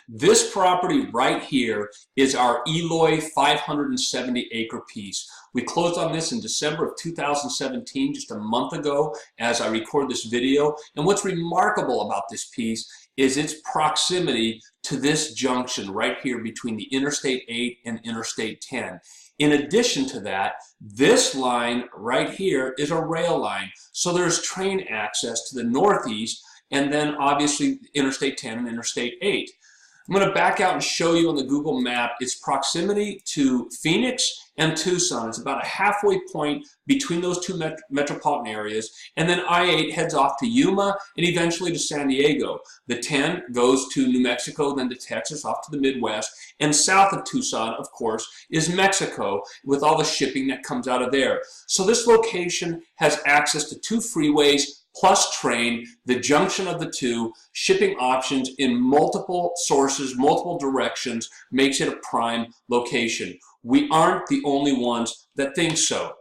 This property right here is our Eloy 570 acre piece. We closed on this in December of 2017, just a month ago as I record this video. And what's remarkable about this piece is its proximity to this junction right here between the Interstate 8 and Interstate 10. In addition to that, this line right here is a rail line. So there's train access to the northeast and then obviously Interstate 10 and Interstate 8. I'm going to back out and show you on the Google map its proximity to Phoenix and Tucson. It's about a halfway point between those two metropolitan areas. And then I-8 heads off to Yuma and eventually to San Diego. The 10 goes to New Mexico, then to Texas, off to the Midwest. And south of Tucson, of course, is Mexico with all the shipping that comes out of there. So this location has access to two freeways, plus train, the junction of the two, shipping options in multiple sources, multiple directions, makes it a prime location. We aren't the only ones that think so.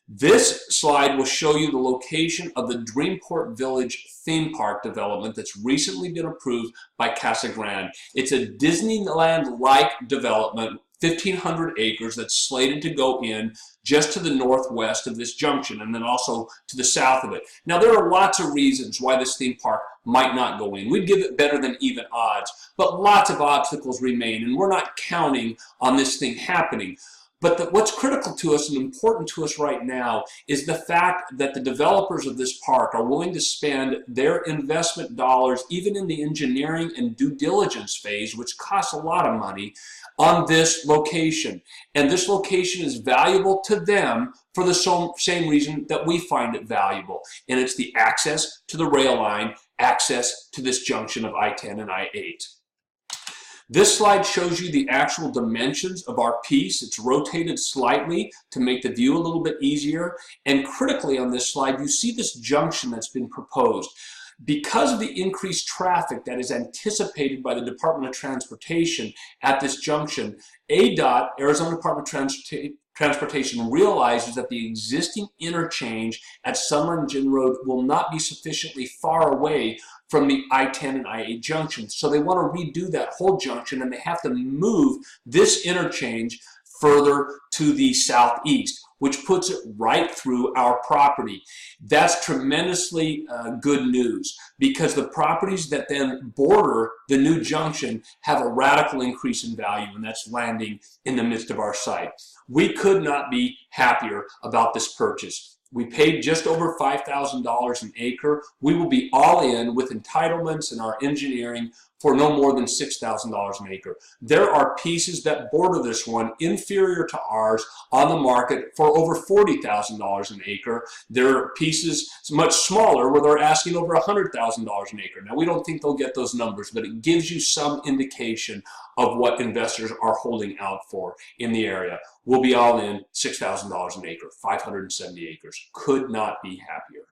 This slide will show you the location of the Dreamport Village theme park development that's recently been approved by Casa Grande. It's a Disneyland-like development, 1,500 acres, that's slated to go in just to the northwest of this junction and then also to the south of it. Now, there are lots of reasons why this theme park might not go in. We'd give it better than even odds, but lots of obstacles remain, and we're not counting on this thing happening. But what's critical to us and important to us right now is the fact that the developers of this park are willing to spend their investment dollars, even in the engineering and due diligence phase, which costs a lot of money, on this location. And this location is valuable to them for the same reason that we find it valuable. And it's the access to the rail line, access to this junction of I-10 and I-8. This slide shows you the actual dimensions of our piece. It's rotated slightly to make the view a little bit easier. And critically on this slide, you see this junction that's been proposed. Because of the increased traffic that is anticipated by the Department of Transportation at this junction, ADOT, Arizona Department of Transportation, realizes that the existing interchange at Summer and Gin Road will not be sufficiently far away from the I-10 and I-8 junction. So they want to redo that whole junction, and they have to move this interchange further to the southeast, which puts it right through our property. That's tremendously good news, because the properties that then border the new junction have a radical increase in value, and that's landing in the midst of our site. We could not be happier about this purchase. We paid just over $5,000 an acre. We will be all in with entitlements and our engineering for no more than $6,000 an acre. There are pieces that border this one inferior to ours on the market for over $40,000 an acre. There are pieces much smaller where they're asking over $100,000 an acre. Now, we don't think they'll get those numbers, but it gives you some indication of what investors are holding out for in the area. We'll be all in $6,000 an acre, 570 acres. Could not be happier.